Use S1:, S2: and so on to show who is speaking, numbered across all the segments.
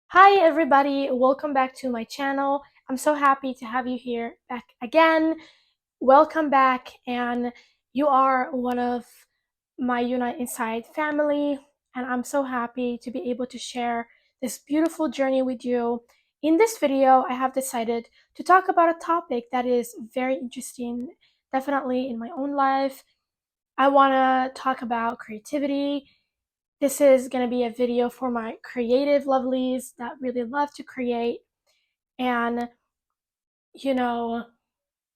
S1: Hi everybody, welcome back to my channel. I'm so happy to have you here back again. Welcome back, and you are one of my Unite Inside family, and I'm so happy to be able to share this beautiful journey with you. In this video, I have decided to talk about a topic that is very interesting, definitely in my own life. I want to talk about creativity. This is going to be a video for my creative lovelies that really love to create, and you know,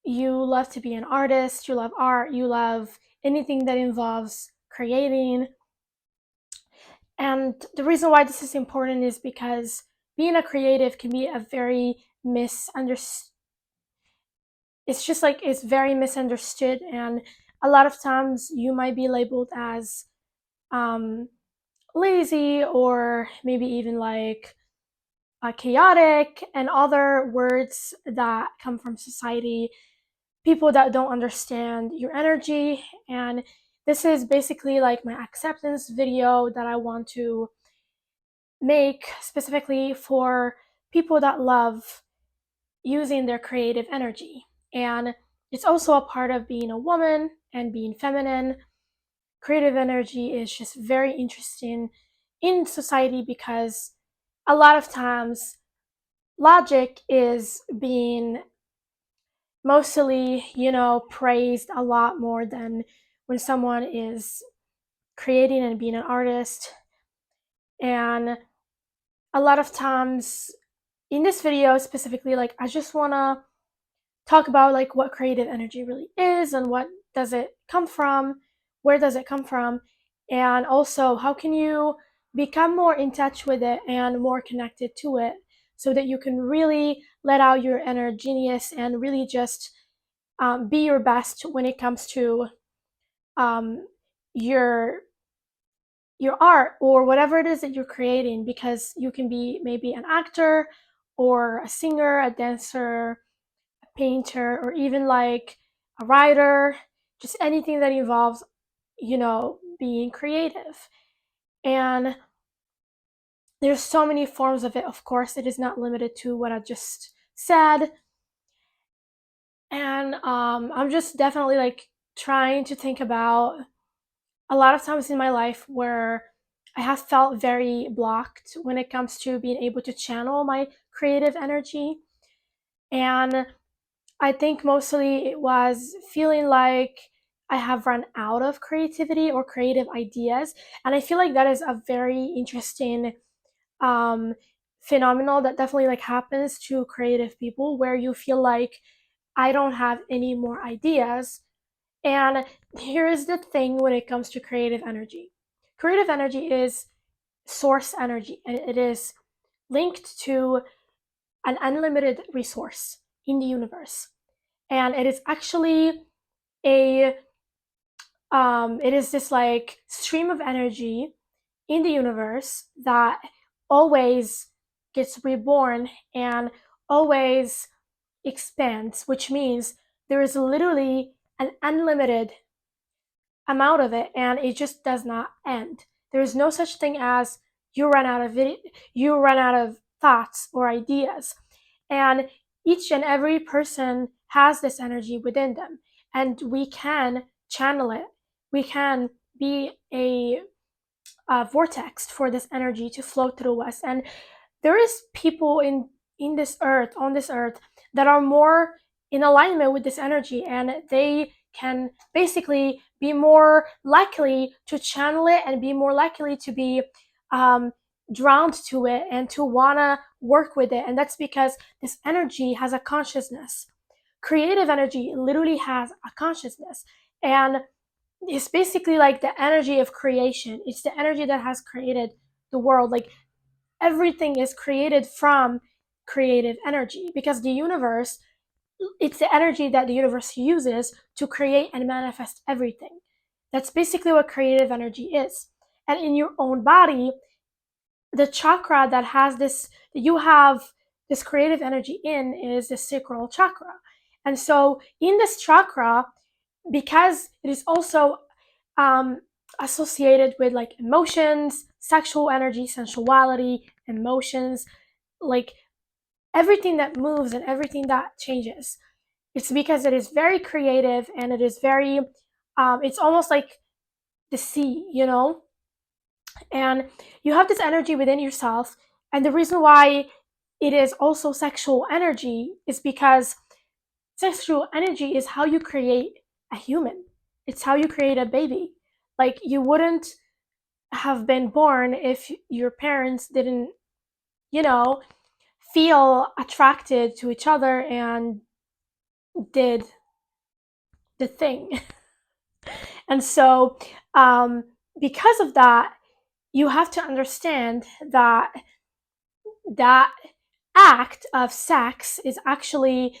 S1: you love to be an artist, you love art, you love anything that involves creating. And the reason why this is important is because being a creative can be a very misunderstood, it's just like it's very misunderstood, and a lot of times you might be labeled as um, lazy, or maybe even like chaotic, and other words that come from society, people that don't understand your energy. And this is basically like my acceptance video that I want to make specifically for people that love using their creative energy. And it's also a part of being a woman and being feminine. Creative energy is just very interesting in society because a lot of times logic is being mostly, praised a lot more than when someone is creating and being an artist. And a lot of times in this video specifically, like I just want to talk about like what creative energy really is and what does it come from, where does it come from, and also how can you become more in touch with it and more connected to it so that you can really let out your inner genius and really just be your best when it comes to um, your your art or whatever it is that you're creating, because you can be maybe an actor or a singer, a dancer, a painter, or even like a writer, just anything that involves, being creative. And there's so many forms of it. Of course, it is not limited to what I just said. And I'm just definitely like trying to think about a lot of times in my life where I have felt very blocked when it comes to being able to channel my creative energy. And I think mostly it was feeling like I have run out of creativity or creative ideas. And I feel like that is a very interesting um, phenomenon that definitely like happens to creative people, where you feel like I don't have any more ideas. And here is the thing when it comes to creative energy. Creative energy is source energy, and it is linked to an unlimited resource in the universe. And it is actually a it is this like stream of energy in the universe that always gets reborn and always expands, which means there is literally an unlimited amount of it, and it just does not end. There is no such thing as you run out of thoughts or ideas. And each and every person has this energy within them, and we can channel it. We can be a vortex for this energy to flow through us. And there is people in this earth, on this earth, that are more in alignment with this energy, and they can basically be more likely to channel it and be more likely to be um, drawn to it and to wanna work with it. And that's because this energy has a consciousness. Creative energy literally has a consciousness, and it's basically like the energy of creation. It's the energy that has created the world. Like everything is created from creative energy, because the universe, it's the energy that the universe uses to create and manifest everything. That's basically what creative energy is. And in your own body, the chakra that has this, you have this creative energy in, is the sacral chakra. And so in this chakra, because it is also um, associated with like emotions, sexual energy, sensuality, emotions, like everything that moves and everything that changes. It's because it is very creative and it is very, it's almost like the sea, and you have this energy within yourself. And the reason why it is also sexual energy is because sexual energy is how you create a human. It's how you create a baby. Like you wouldn't have been born if your parents didn't, you know, feel attracted to each other and did the thing. And so, um, because of that, you have to understand that that act of sex is actually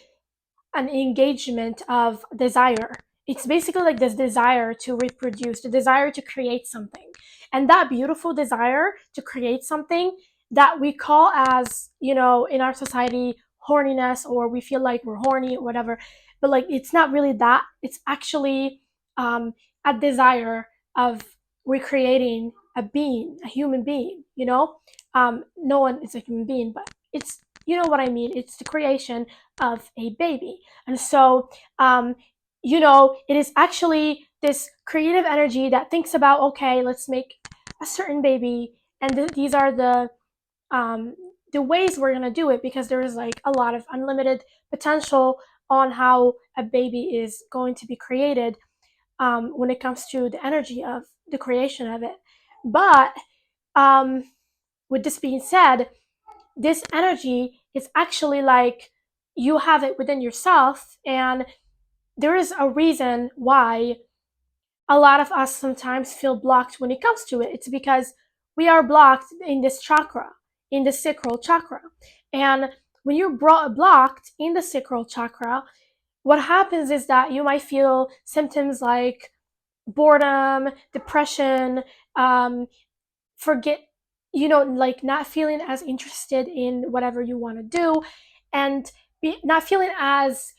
S1: an engagement of desire. It's basically like this desire to reproduce, the desire to create something. And that beautiful desire to create something that we call as, in our society, horniness, or we feel like we're horny or whatever. But like, it's not really that. It's actually a desire of recreating a being, a human being. No one is a human being, but it's, you know what I mean? It's the creation of a baby. And so, it is actually this creative energy that thinks about, okay, let's make a certain baby, and these are um, the ways we're gonna do it, because there is like a lot of unlimited potential on how a baby is going to be created, when it comes to the energy of the creation of it. But um, with this being said, this energy is actually like you have it within yourself, and there is a reason why a lot of us sometimes feel blocked when it comes to it. It's because we are blocked in this chakra, in the sacral chakra. And when you're blocked in the sacral chakra, what happens is that you might feel symptoms like boredom, depression, um, forget, like not feeling as interested in whatever you want to do, and not feeling as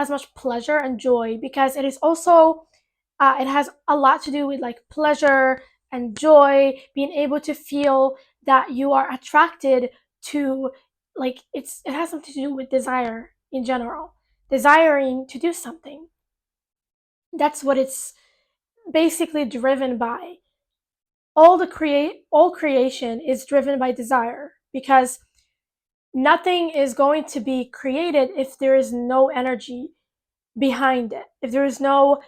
S1: much pleasure and joy, because it is also it has a lot to do with like pleasure and joy, being able to feel that you are attracted to, like it has something to do with desire in general, desiring to do something. That's what it's basically driven by. All creation is driven by desire, because nothing is going to be created if there is no energy behind it, if there is no,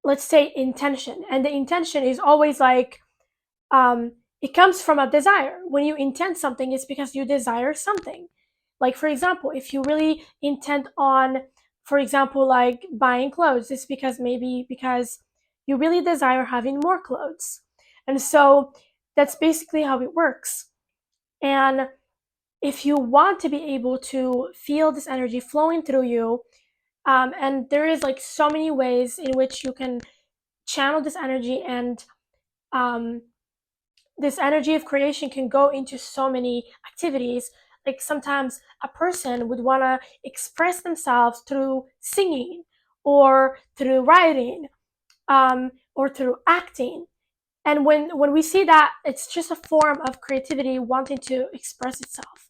S1: let's say, intention. And the intention is always like, um, it comes from a desire. When you intend something, it's because you desire something. Like, for example, if you really intend on, for example, like buying clothes, it's because you really desire having more clothes. And so that's basically how it works. And if you want to be able to feel this energy flowing through you, and there is like so many ways in which you can channel this energy, and um, this energy of creation can go into so many activities. Like sometimes a person would want to express themselves through singing, or through writing, or through acting. And when we see that, it's just a form of creativity wanting to express itself.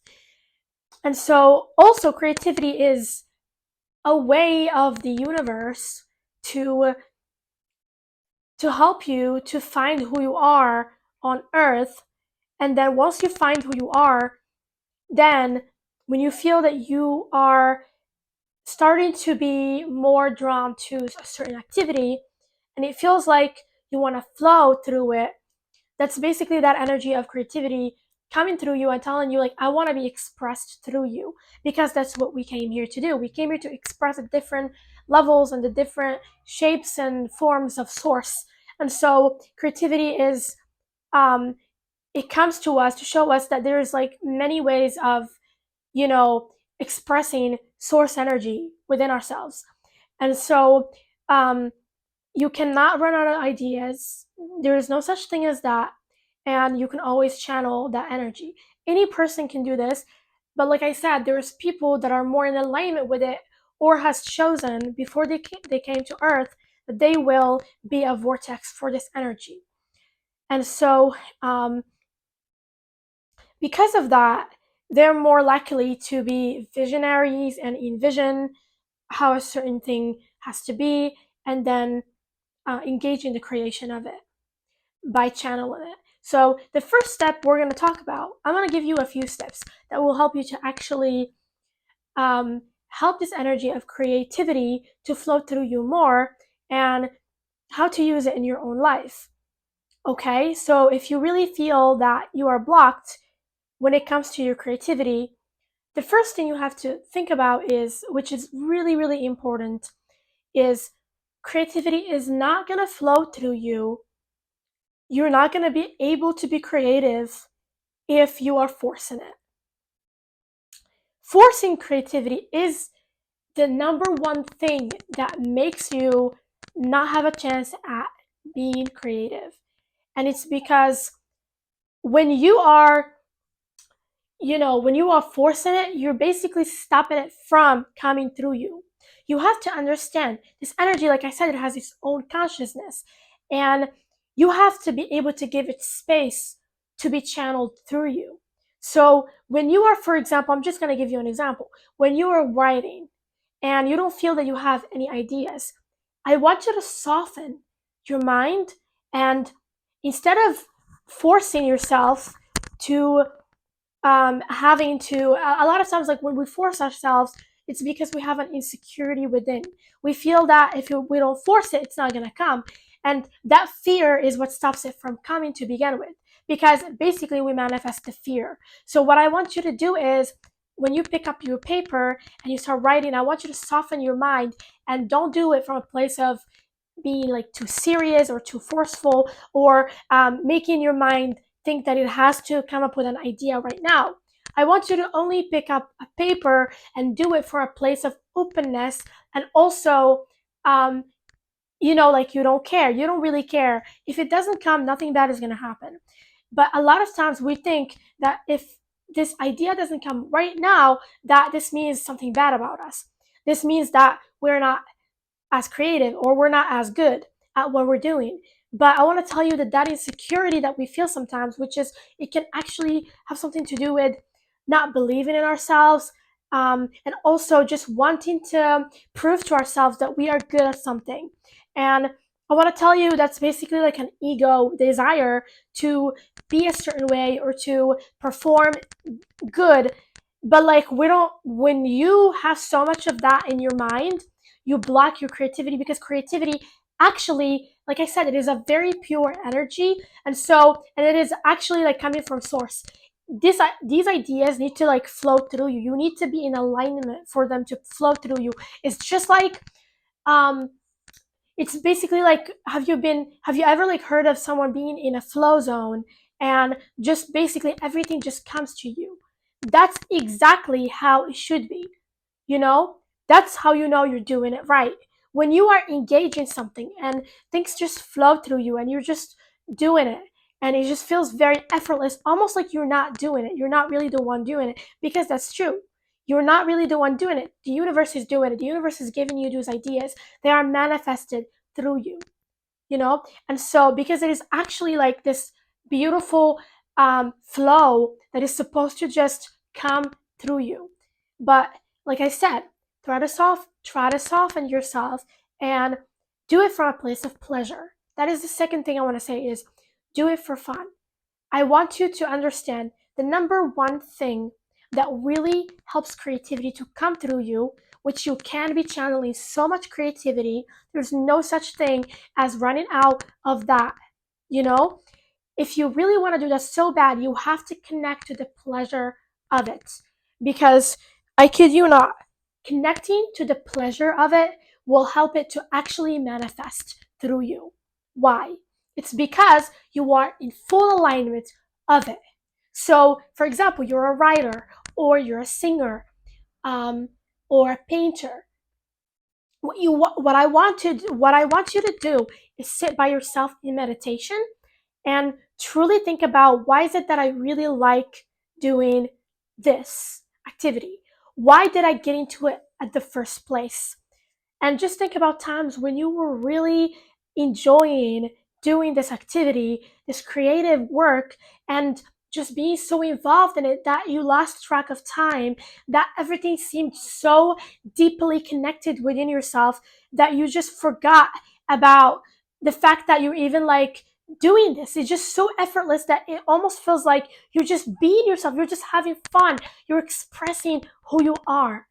S1: And so also creativity is a way of the universe to help you to find who you are on earth. And then once you find who you are, then when you feel that you are starting to be more drawn to a certain activity, and it feels like you want to flow through it, that's basically that energy of creativity coming through you and telling you, like, I want to be expressed through you, because that's what we came here to do. We came here to express the different levels and the different shapes and forms of source. And so creativity is, um, it comes to us to show us that there's like many ways of, you know, expressing source energy within ourselves. And so, you cannot run out of ideas. There is no such thing as that. And you can always channel that energy. Any person can do this. But like I said, there's people that are more in alignment with it, or has chosen before they came to Earth that they will be a vortex for this energy. And so, because of that, they're more likely to be visionaries and envision how a certain thing has to be, and then engage in the creation of it by channeling it. So, the first step we're going to talk about, I'm going to give you a few steps that will help you to actually help this energy of creativity to flow through you more, and how to use it in your own life. Okay, so if you really feel that you are blocked when it comes to your creativity, the first thing you have to think about is, which is really, really important, is creativity is not going to flow through you. You're not going to be able to be creative if you are forcing it. Forcing creativity is the number one thing that makes you not have a chance at being creative. And it's because when you are when you are forcing it, you're basically stopping it from coming through you. You have to understand this energy, like I said, it has its own consciousness. And you have to be able to give it space to be channeled through you. So when you are, for example, I'm just going to give you an example. When you are writing and you don't feel that you have any ideas, I want you to soften your mind, and instead of forcing yourself to having to a lot of times, like when we force ourselves, it's because we have an insecurity within. We feel that if we don't force it, it's not going to come, and that fear is what stops it from coming to begin with, because basically we manifest the fear. So what I want you to do is, when you pick up your paper and you start writing, I want you to soften your mind, and don't do it from a place of being like too serious or too forceful, or making your mind think that it has to come up with an idea right now. I want you to only pick up a paper and do it for a place of openness, and also, um, like you don't care. You don't really care. If it doesn't come, nothing bad is going to happen. But a lot of times we think that if this idea doesn't come right now, that this means something bad about us. This means that we're not as creative, or we're not as good at what we're doing. But I want to tell you that that insecurity that we feel sometimes, which is, it can actually have something to do with not believing in ourselves, and also just wanting to prove to ourselves that we are good at something. And I want to tell you that's basically like an ego desire to be a certain way or to perform good. But like, we don't, when you have so much of that in your mind, you block your creativity, because creativity actually, like I said, it is a very pure energy. And it is actually like coming from source. These ideas need to like flow through you. You need to be in alignment for them to flow through you. It's just like, um it's basically like, have you ever like heard of someone being in a flow zone, and just basically everything just comes to you? That's exactly how it should be. you know that's how you know you're doing it right. When you are engaged in something and things just flow through you, and you're just doing it, and it just feels very effortless, almost like you're not doing it, you're not really the one doing it, because that's true. You're not really the one doing it. The universe is doing it. The universe is giving you those ideas. They are manifested through you. And so, because it is actually like this beautiful flow that is supposed to just come through you. But like I said, try to soften yourself, and do it from a place of pleasure. That is the second thing I want to say, is do it for fun. I want you to understand the number one thing that really helps creativity to come through you, which you can be channeling so much creativity. There's no such thing as running out of that. You know, if you really want to do that so bad, you have to connect to the pleasure of it. Because I kid you not, connecting to the pleasure of it will help it to actually manifest through you. Why? It's because you are in full alignment of it. So, for example, you're a writer, or you're a singer, um, or a painter. What I want you to do is sit by yourself in meditation, and truly think about, why is it that I really like doing this activity? Why did I get into it at the first place? And just think about times when you were really enjoying doing this activity, this creative work, and just being so involved in it that you lost track of time, that everything seemed so deeply connected within yourself that you just forgot about the fact that you're even like doing this. It's just so effortless that it almost feels like you're just being yourself, you're just having fun, you're expressing who you are.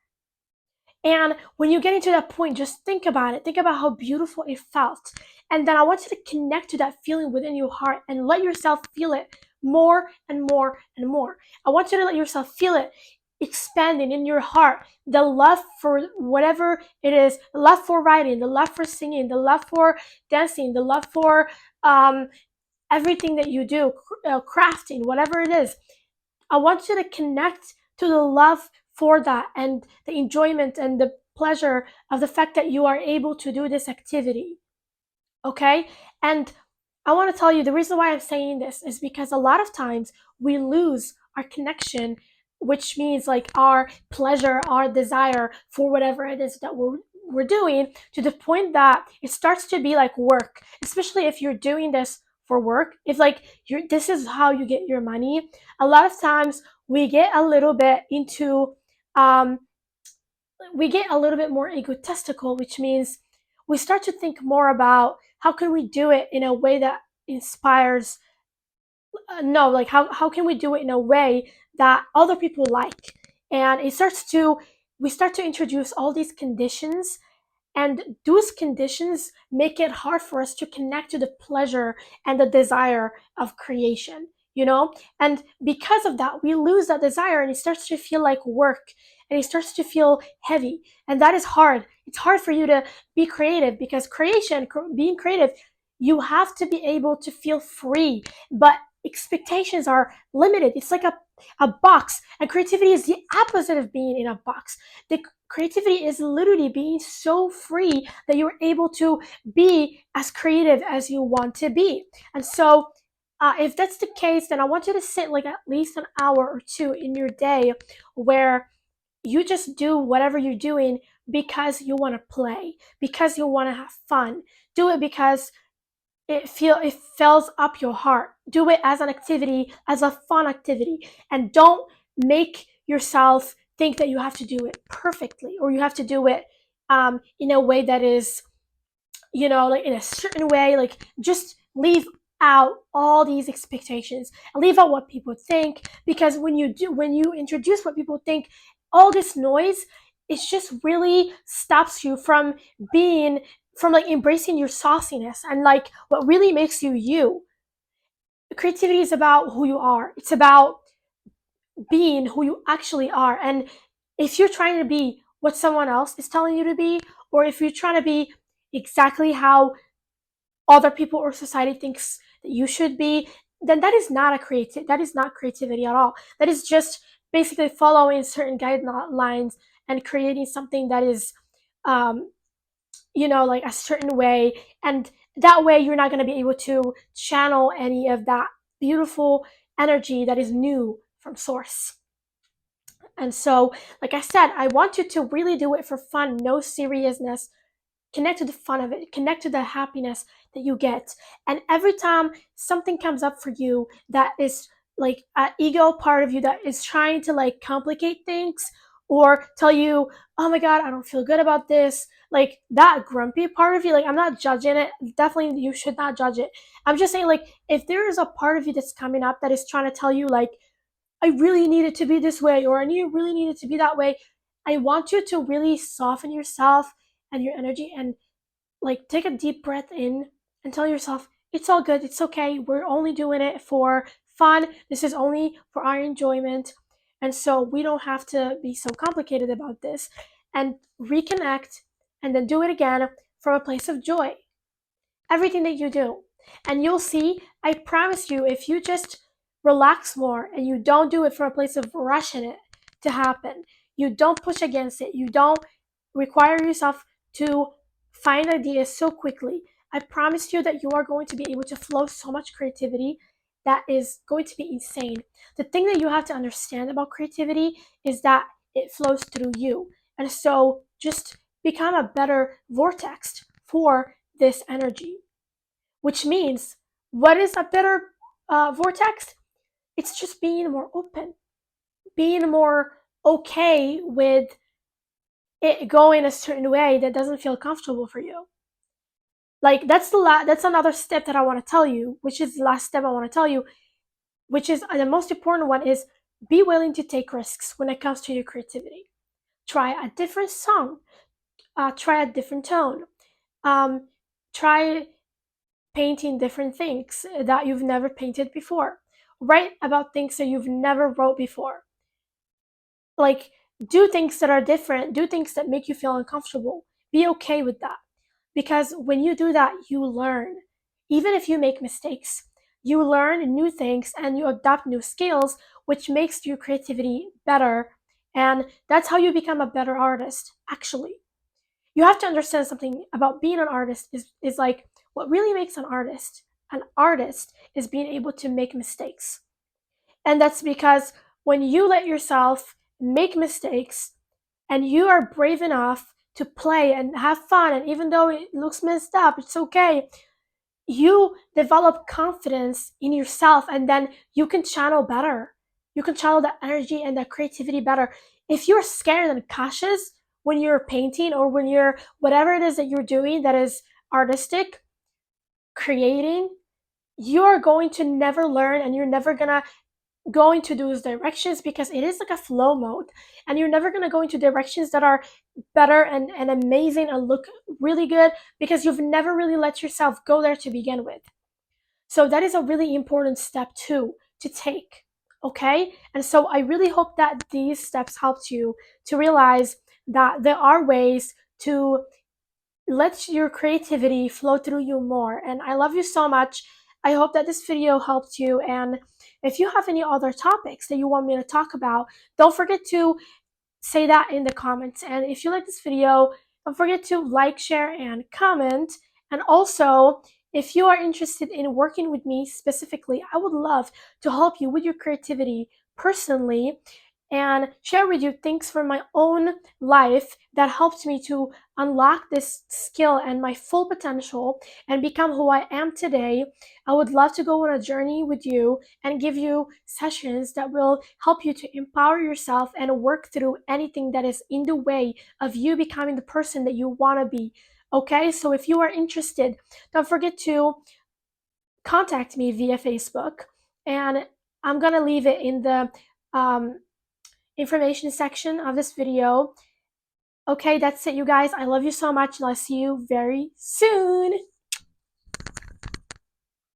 S1: And when you get into that point, just think about it. Think about how beautiful it felt. And then I want you to connect to that feeling within your heart and let yourself feel it more and more and more. I want you to let yourself feel it expanding in your heart. The love for whatever it is, the love for writing, the love for singing, the love for dancing, the love for um, everything that you do, crafting, whatever it is. I want you to connect to the love for that and the enjoyment and the pleasure of the fact that you are able to do this activity. Okay? And I want to tell you the reason why I'm saying this is because a lot of times we lose our connection, which means like our pleasure, our desire for whatever it is that we're doing, to the point that it starts to be like work, especially if you're doing this for work. If like you're this is how you get your money. A lot of times we get a little bit into um we get a little bit more egotistical, which means we start to think more about how can we do it in a way that inspires. No, like how can we do it in a way that other people like? And we start to introduce all these conditions, and those conditions make it hard for us to connect to the pleasure and the desire of creation, you know? And because of that, we lose that desire and it starts to feel like work and it starts to feel heavy. And that is hard. It's hard for you to be creative because being creative, you have to be able to feel free, but expectations are limited. It's like a box, and creativity is the opposite of being in a box. The creativity is literally being so free that you're able to be as creative as you want to be. And so, if that's the case, then I want you to sit like at least an hour or two in your day where you just do whatever you're doing because you want to play, because you want to have fun. Do it because it fills up your heart. Do it as an activity, as a fun activity, and don't make yourself think that you have to do it perfectly or you have to do it in a way that is, like in a certain way. Like just leave out all these expectations and leave out what people think, because when you introduce what people think, all this noise, it just really stops you from being from like embracing your sauciness and like what really makes you you. Creativity is about who you are. It's about being who you actually are. And if you're trying to be what someone else is telling you to be, or if you're trying to be exactly how other people or society thinks that you should be, then that is not creativity at all. That is just basically following certain guidelines and creating something that is um, like a certain way. And that way you're not going to be able to channel any of that beautiful energy that is new from source. And so, like I said, I want you to really do it for fun, no seriousness. Connect to the fun of it, connect to the happiness that you get. And every time something comes up for you that is like an ego part of you that is trying to like complicate things or tell you, oh my God, I don't feel good about this, like that grumpy part of you, like I'm not judging it. Definitely, you should not judge it. I'm just saying, like, if there is a part of you that's coming up that is trying to tell you, like, I really need it to be this way, or really need it to be that way, I want you to really soften yourself and your energy and like take a deep breath in and tell yourself it's all good, it's okay, we're only doing it for fun, this is only for our enjoyment, and so we don't have to be so complicated about this, and reconnect, and then do it again from a place of joy, everything that you do. And you'll see, I promise you, if you just relax more and you don't do it from a place of rushing it to happen, you don't push against it, you don't require yourself to find ideas so quickly, I promise you that you are going to be able to flow so much creativity that is going to be insane. The thing that you have to understand about creativity is that it flows through you. And so just become a better vortex for this energy, which means what is a better vortex? It's just being more open, being more okay with it going a certain way that doesn't feel comfortable for you. Like that's another step that I want to tell you, which is the last step I want to tell you, which is the most important one is be willing to take risks when it comes to your creativity. Try a different song, try a different tone, um, try painting different things that you've never painted before. Write about things that you've never wrote before. Like, do things that are different, do things that make you feel uncomfortable. Be okay with that. Because when you do that, you learn. Even if you make mistakes, you learn new things and you adopt new skills, which makes your creativity better. And that's how you become a better artist, actually. You have to understand something about being an artist is like what really makes an artist. An artist is being able to make mistakes. And that's because when you let yourself make mistakes and you are brave enough to play and have fun, and even though it looks messed up, it's okay. You develop confidence in yourself, and then you can channel better. You can channel that energy and that creativity better. If you're scared and cautious when you're painting or when you're whatever it is that you're doing that is artistic, creating, you're going to never learn and you're never gonna go into those directions because it is like a flow mode, and you're never going to go into directions that are better and amazing and look really good because you've never really let yourself go there to begin with. So that is a really important step too to take. Okay, and so I really hope that these steps helped you to realize that there are ways to let your creativity flow through you more. And I love you so much. I hope that this video helped you. And if you have any other topics that you want me to talk about, don't forget to say that in the comments. And if you like this video, don't forget to like, share, and comment. And also, if you are interested in working with me specifically, I would love to help you with your creativity personally and share with you things from my own life that helped me to unlock this skill and my full potential and become who I am today. I would love to go on a journey with you and give you sessions that will help you to empower yourself and work through anything that is in the way of you becoming the person that you want to be. Okay, so if you are interested, don't forget to contact me via Facebook, and I'm gonna leave it in the um, information section of this video. Okay, that's it, you guys. I love you so much, and I'll see you very soon.